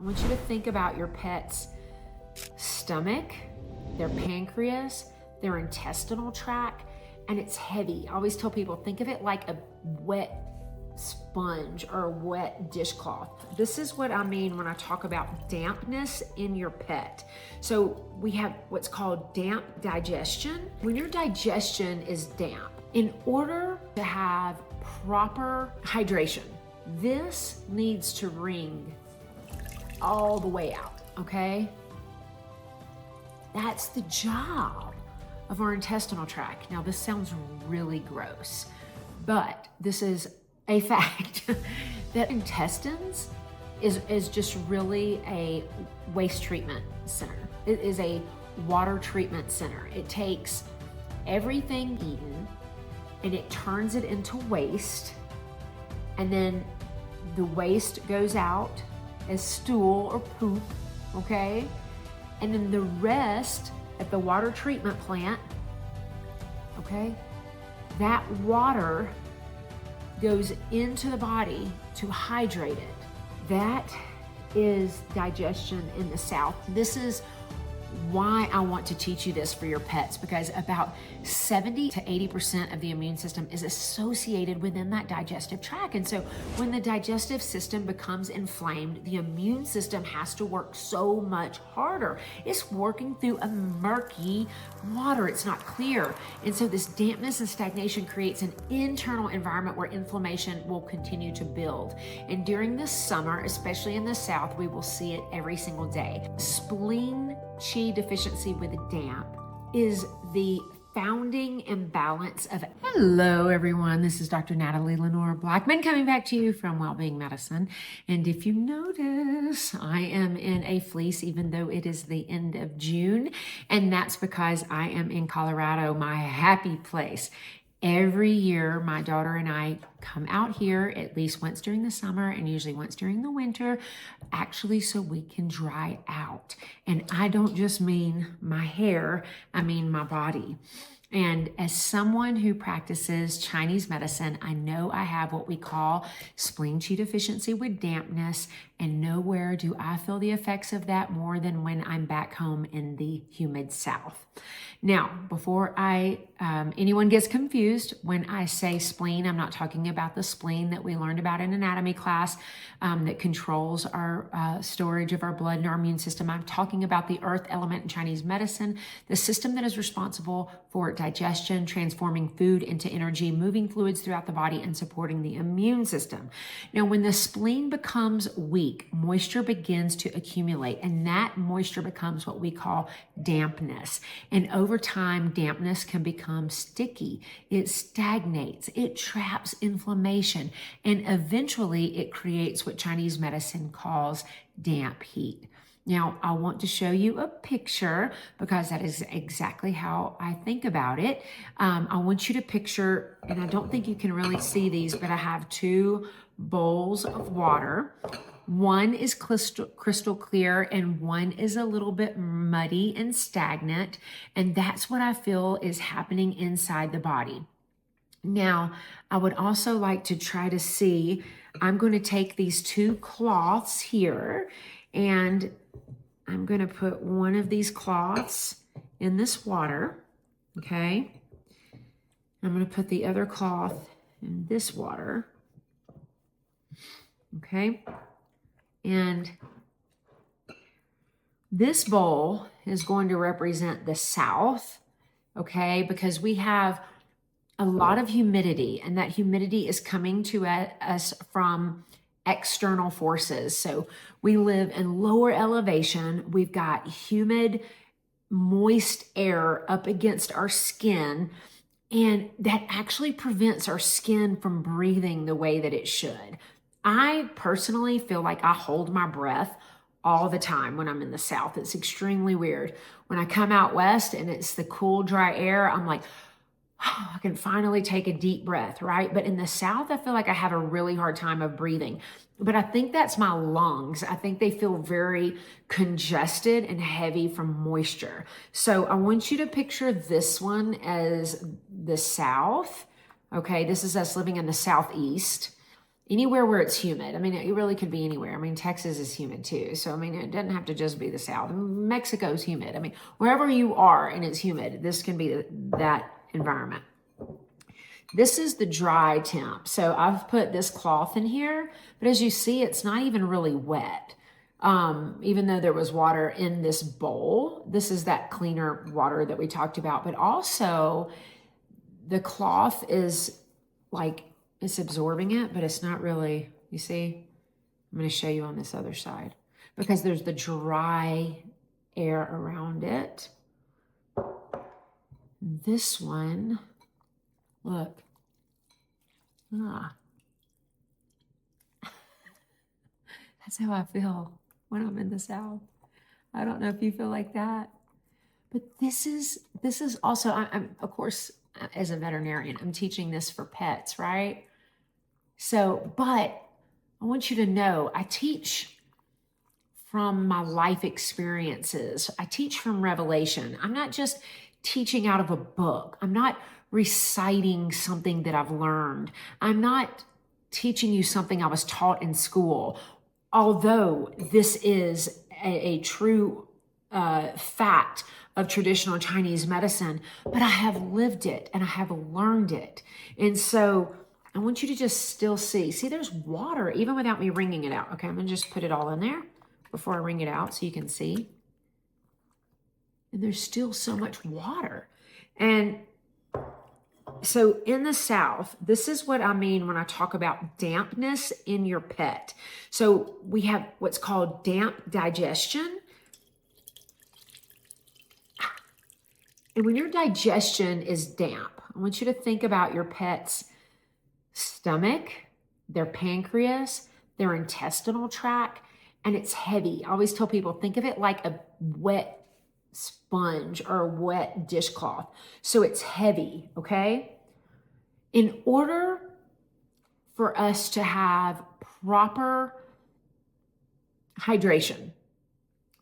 I want you to think about your pet's stomach, their pancreas, their intestinal tract, and it's heavy. I always tell people, think of it like a wet sponge or a wet dishcloth. This is what I mean when I talk about dampness in your pet. So we have what's called damp digestion. When your digestion is damp, in order to have proper hydration, this needs to wring all the way out, okay? That's the job of our intestinal tract. Now, this sounds really gross, but this is a fact that intestines is just really a waste treatment center. It is a water treatment center. It takes everything eaten and it turns it into waste, and then the waste goes out as stool or poop, okay? And then the rest at the water treatment plant, okay, that water goes into the body to hydrate it. That is digestion in the South. This is why I want to teach you this for your pets, because about 70 to 80% of the immune system is associated within that digestive tract. And so when the digestive system becomes inflamed, the immune system has to work so much harder. It's working through a murky water. It's not clear. And so this dampness and stagnation creates an internal environment where inflammation will continue to build. And during the summer, especially in the South, we will see it every single day. Spleen qi deficiency with damp is the founding imbalance of. Hello everyone, this is Dr. Natalie Lenoir-Blackman coming back to you from Wellbeing Medicine. And if you notice, I am in a fleece even though it is the end of June, and that's because I am in Colorado, my happy place. Every year, my daughter and I come out here at least once during the summer and usually once during the winter, actually so we can dry out. And I don't just mean my hair, I mean my body. And as someone who practices Chinese medicine, I know I have what we call spleen qi deficiency with dampness, and nowhere do I feel the effects of that more than when I'm back home in the humid South. Now, before anyone gets confused, when I say spleen, I'm not talking about the spleen that we learned about in anatomy class that controls our storage of our blood and our immune system. I'm talking about the earth element in Chinese medicine, the system that is responsible for digestion, transforming food into energy, moving fluids throughout the body, and supporting the immune system. Now, when the spleen becomes weak, moisture begins to accumulate, and that moisture becomes what we call dampness. And over time, dampness can become sticky. It stagnates, it traps inflammation, and eventually it creates what Chinese medicine calls damp heat. Now, I want to show you a picture because that is exactly how I think about it. I want you to picture, and I don't think you can really see these, but I have two bowls of water. One is crystal clear and one is a little bit muddy and stagnant. And that's what I feel is happening inside the body. Now, I would also like to try to see, I'm going to take these two cloths here and I'm going to put one of these cloths in this water, okay? I'm going to put the other cloth in this water, okay? And this bowl is going to represent the South, okay? Because we have a lot of humidity, and that humidity is coming to us from external forces. So we live in lower elevation. We've got humid, moist air up against our skin, and that actually prevents our skin from breathing the way that it should. I personally feel like I hold my breath all the time when I'm in the South. It's extremely weird. When I come out west and it's the cool, dry air, I'm like, oh, I can finally take a deep breath, right? But in the South, I feel like I have a really hard time of breathing. But I think that's my lungs. I think they feel very congested and heavy from moisture. So I want you to picture this one as the South. Okay, this is us living in the Southeast. anywhere where it's humid. I mean, it really could be anywhere. I mean, Texas is humid too. So, I mean, it doesn't have to just be the South. Mexico's humid. I mean, wherever you are and it's humid, this can be that environment. This is the dry temp. So I've put this cloth in here, but as you see, it's not even really wet. Even though there was water in this bowl, this is that cleaner water that we talked about, but also the cloth is like, it's absorbing it, but it's not really, you see, I'm going to show you on this other side because there's the dry air around it. This one, look, that's how I feel when I'm in the South. I don't know if you feel like that, but this is also, I'm of course, as a veterinarian, I'm teaching this for pets, right? So, but I want you to know, I teach from my life experiences. I teach from revelation. I'm not just teaching out of a book. I'm not reciting something that I've learned. I'm not teaching you something I was taught in school. Although this is a true fact of traditional Chinese medicine, but I have lived it and I have learned it. And so I want you to just still see there's water even without me wringing it out. Okay, I'm gonna just put it all in there before I wring it out so you can see. And there's still so much water. And so in the South, this is what I mean when I talk about dampness in your pet. So we have what's called damp digestion. And when your digestion is damp, I want you to think about your pet's stomach, their pancreas, their intestinal tract, and it's heavy. I always tell people, think of it like a wet sponge or a wet dishcloth. So it's heavy, okay? In order for us to have proper hydration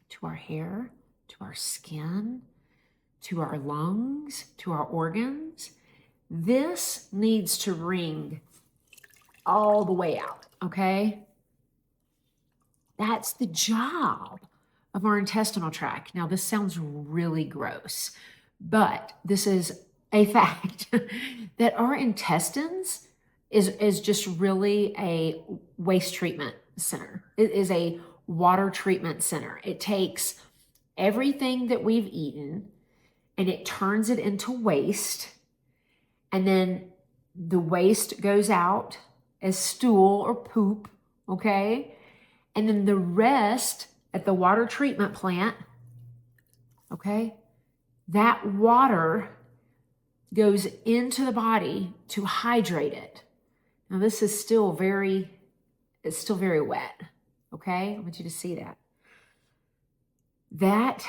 to our hair, to our skin, to our lungs, to our organs, this needs to wring all the way out, okay? That's the job of our intestinal tract. Now, this sounds really gross, but this is a fact that our intestines is just really a waste treatment center. It is a water treatment center. It takes everything that we've eaten and it turns it into waste. And then the waste goes out as stool or poop, okay? And then the rest at the water treatment plant, okay, that water goes into the body to hydrate it. Now this is still very wet, okay? I want you to see that. That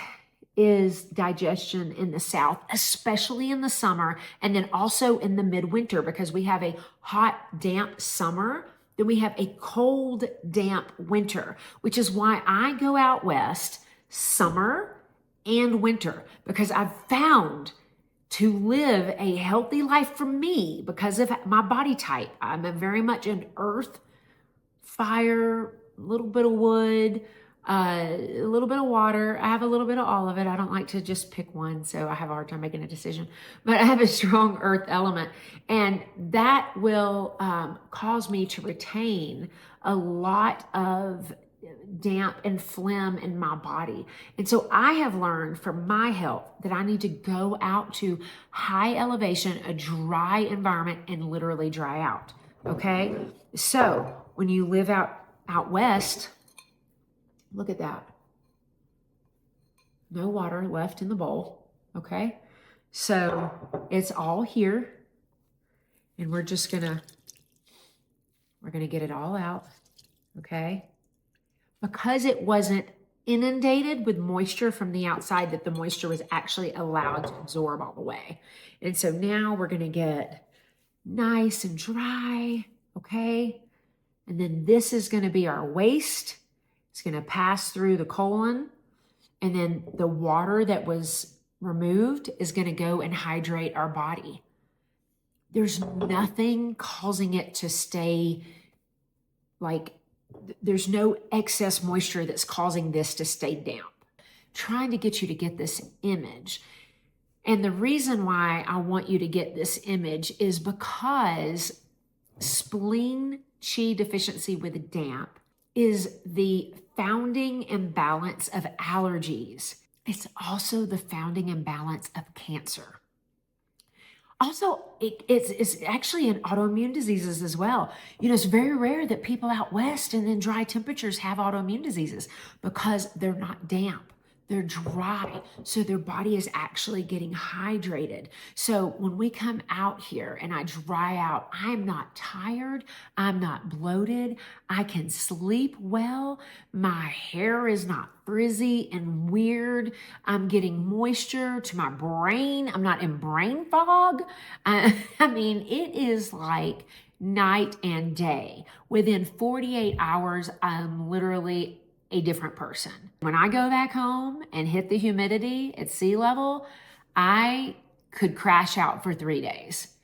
is digestion in the South, especially in the summer, and then also in the midwinter, because we have a hot, damp summer, then we have a cold, damp winter, which is why I go out west summer and winter, because I've found to live a healthy life for me because of my body type. I'm very much an earth, fire, a little bit of wood, a little bit of water. I have a little bit of all of it. I don't like to just pick one, so I have a hard time making a decision. But I have a strong earth element, and that will cause me to retain a lot of damp and phlegm in my body. And so I have learned for my health that I need to go out to high elevation, a dry environment, and literally dry out. Okay? So when you live out west, look at that. No water left in the bowl, okay? So it's all here, and we're gonna get it all out, okay? Because it wasn't inundated with moisture from the outside, that the moisture was actually allowed to absorb all the way. And so now we're gonna get nice and dry, okay? And then this is gonna be our waste. It's going to pass through the colon, and then the water that was removed is going to go and hydrate our body. There's nothing causing it to stay like there's no excess moisture that's causing this to stay damp. Trying to get you to get this image. And the reason why I want you to get this image is because spleen qi deficiency with damp is the founding imbalance of allergies. It's also the founding imbalance of cancer. Also, it's actually in autoimmune diseases as well. It's very rare that people out west and in dry temperatures have autoimmune diseases because they're not damp. They're dry, so their body is actually getting hydrated. So when we come out here and I dry out, I'm not tired, I'm not bloated, I can sleep well, my hair is not frizzy and weird, I'm getting moisture to my brain, I'm not in brain fog. I mean, it is like night and day. Within 48 hours, I'm literally a different person. When I go back home and hit the humidity at sea level, I could crash out for 3 days.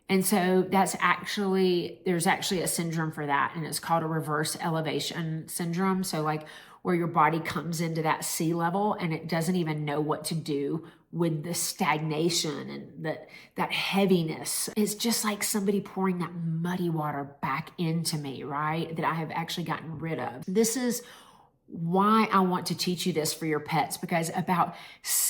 And so there's actually a syndrome for that, and it's called a reverse elevation syndrome. So like where your body comes into that sea level and it doesn't even know what to do with the stagnation and that heaviness. It's just like somebody pouring that muddy water back into me, right? That I have actually gotten rid of. This is why I want to teach you this for your pets, because about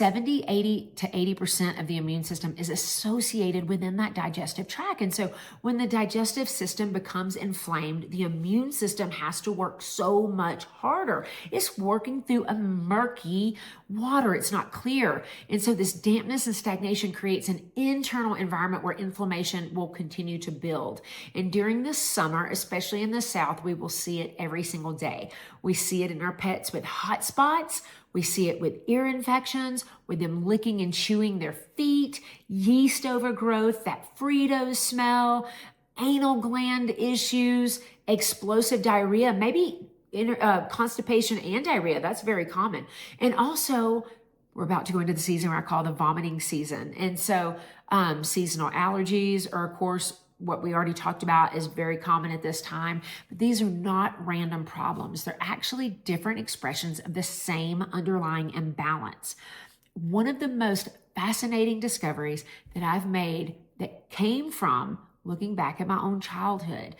80 to 80% of the immune system is associated within that digestive tract. And so when the digestive system becomes inflamed, the immune system has to work so much harder. It's working through a murky water. It's not clear. And so this dampness and stagnation creates an internal environment where inflammation will continue to build. And during the summer, especially in the South, we will see it every single day. We see it in our pets with hot spots. We see it with ear infections, with them licking and chewing their feet, yeast overgrowth, that Fritos smell, anal gland issues, explosive diarrhea, maybe constipation and diarrhea. That's very common. And also, we're about to go into the season where I call the vomiting season. And so seasonal allergies are, of course, what we already talked about is very common at this time, but these are not random problems. They're actually different expressions of the same underlying imbalance. One of the most fascinating discoveries that I've made that came from looking back at my own childhood.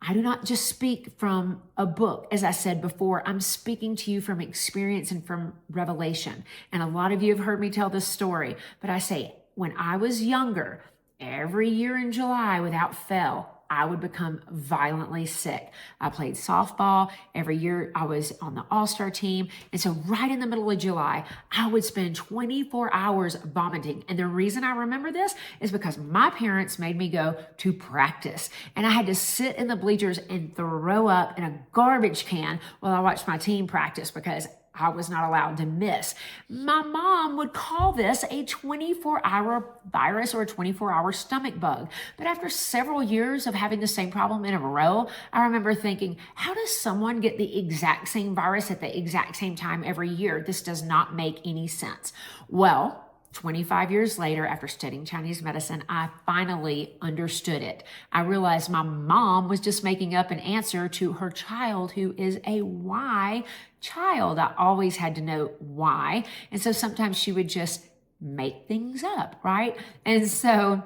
I do not just speak from a book. As I said before, I'm speaking to you from experience and from revelation. And a lot of you have heard me tell this story, but I say, when I was younger, every year in July, without fail, I would become violently sick. I played softball. Every year I was on the all-star team. And so right in the middle of July, I would spend 24 hours vomiting. And the reason I remember this is because my parents made me go to practice. And I had to sit in the bleachers and throw up in a garbage can while I watched my team practice because I was not allowed to miss. My mom would call this a 24-hour virus or a 24-hour stomach bug. But after several years of having the same problem in a row, I remember thinking, how does someone get the exact same virus at the exact same time every year? This does not make any sense. Well, 25 years later, after studying Chinese medicine, I finally understood it. I realized my mom was just making up an answer to her child who is a why child. I always had to know why. And so sometimes she would just make things up, right? And so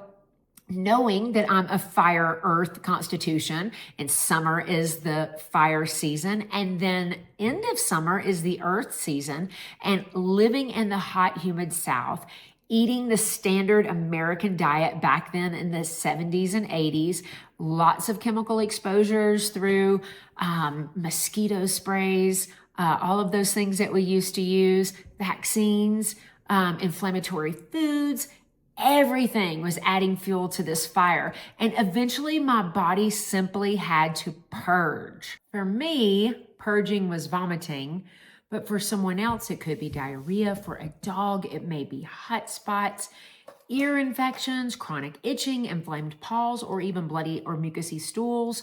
knowing that I'm a fire earth constitution and summer is the fire season and then end of summer is the earth season, and living in the hot, humid South, eating the standard American diet back then in the 70s and 80s, lots of chemical exposures through mosquito sprays, all of those things that we used to use, vaccines, inflammatory foods, everything was adding fuel to this fire. And eventually my body simply had to purge. For me, purging was vomiting, but for someone else, it could be diarrhea. For a dog, it may be hot spots, ear infections, chronic itching, inflamed paws, or even bloody or mucousy stools.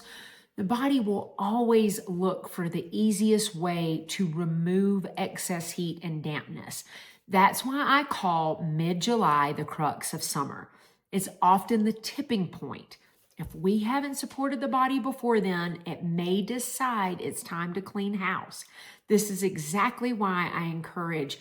The body will always look for the easiest way to remove excess heat and dampness. That's why I call mid-July the crux of summer. It's often the tipping point. If we haven't supported the body before then, it may decide it's time to clean house. This is exactly why I encourage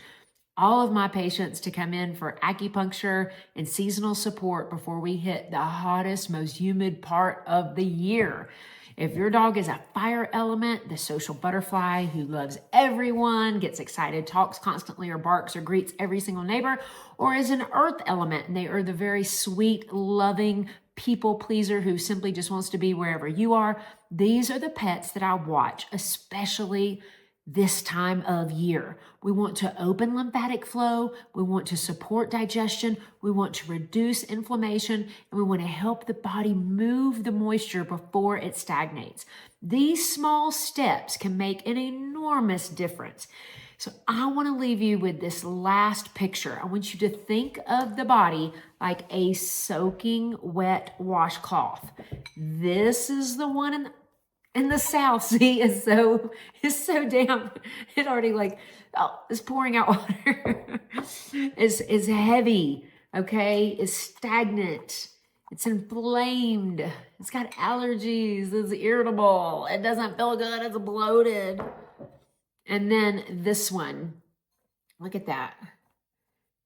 all of my patients to come in for acupuncture and seasonal support before we hit the hottest, most humid part of the year. If your dog is a fire element, the social butterfly who loves everyone, gets excited, talks constantly, or barks or greets every single neighbor, or is an earth element and they are the very sweet, loving people pleaser who simply just wants to be wherever you are, these are the pets that I watch, especially this time of year. We want to open lymphatic flow. We want to support digestion. We want to reduce inflammation, and we want to help the body move the moisture before it stagnates. These small steps can make an enormous difference. So I want to leave you with this last picture. I want you to think of the body like a soaking wet washcloth. This is the one in the South, see, it's so damp. It already it's pouring out water. It's heavy, okay? It's stagnant. It's inflamed. It's got allergies. It's irritable. It doesn't feel good. It's bloated. And then this one, look at that.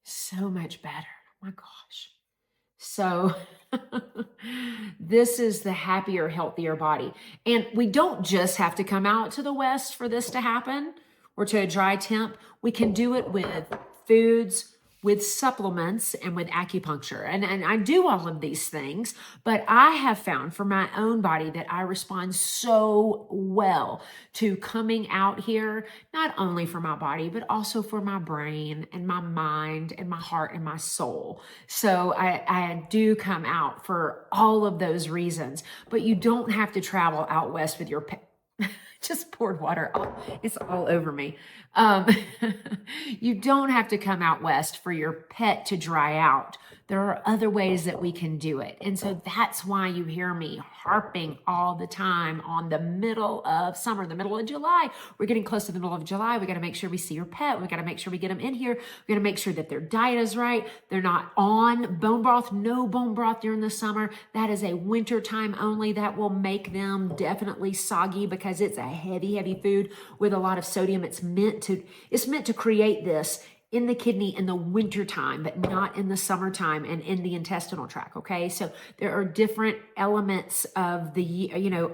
So much better. Oh my gosh. So this is the happier, healthier body. And we don't just have to come out to the West for this to happen or to a dry temp. We can do it with foods, with supplements, and with acupuncture. And I do all of these things, but I have found for my own body that I respond so well to coming out here, not only for my body, but also for my brain and my mind and my heart and my soul. So I do come out for all of those reasons, but you don't have to travel out West with your pet. Just poured water. It's all over me. You don't have to come out West for your pet to dry out. There are other ways that we can do it. And so that's why you hear me harping all the time on the middle of summer, the middle of July. We're getting close to the middle of July. We got to make sure we see your pet. We got to make sure we get them in here. We got to make sure that their diet is right. They're not on bone broth, no bone broth during the summer. That is a winter time only. That will make them definitely soggy because it's a heavy food with a lot of sodium. It's meant to create this in the kidney in the winter time, but not in the summertime and in the intestinal tract. Okay. So there are different elements of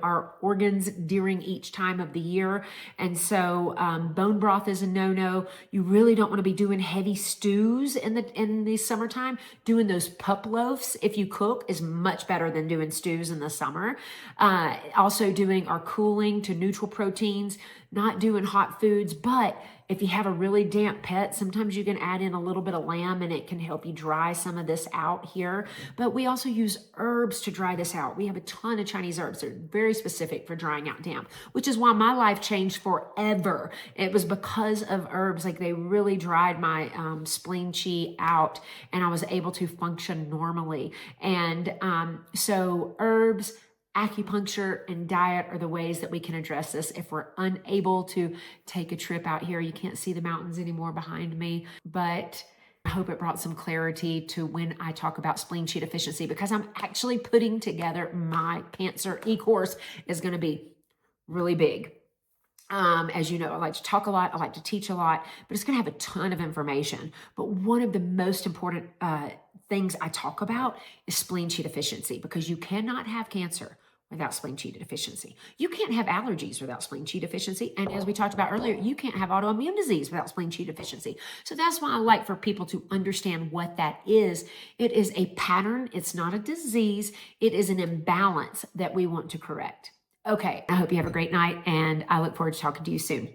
our organs during each time of the year. And so, bone broth is a no-no. You really don't want to be doing heavy stews in the summertime. Doing those pup loaves, if you cook, is much better than doing stews in the summer. Also doing our cooling to neutral proteins, not doing hot foods, but if you have a really damp pet, sometimes you can add in a little bit of lamb and it can help you dry some of this out here. But we also use herbs to dry this out. We have a ton of Chinese herbs that are very specific for drying out damp, which is why my life changed forever. It was because of herbs. Like they really dried my spleen chi out and I was able to function normally. And so herbs, acupuncture, and diet are the ways that we can address this if we're unable to take a trip out here. You can't see the mountains anymore behind me, but I hope it brought some clarity to when I talk about spleen chi deficiency, because I'm actually putting together my cancer e-course. Is going to be really big. As you know, I like to talk a lot. I like to teach a lot, but it's going to have a ton of information. But one of the most important things I talk about is spleen chi deficiency, because you cannot have cancer without spleen chi deficiency. You can't have allergies without spleen chi deficiency. And as we talked about earlier, you can't have autoimmune disease without spleen chi deficiency. So that's why I like for people to understand what that is. It is a pattern. It's not a disease. It is an imbalance that we want to correct. Okay, I hope you have a great night, and I look forward to talking to you soon.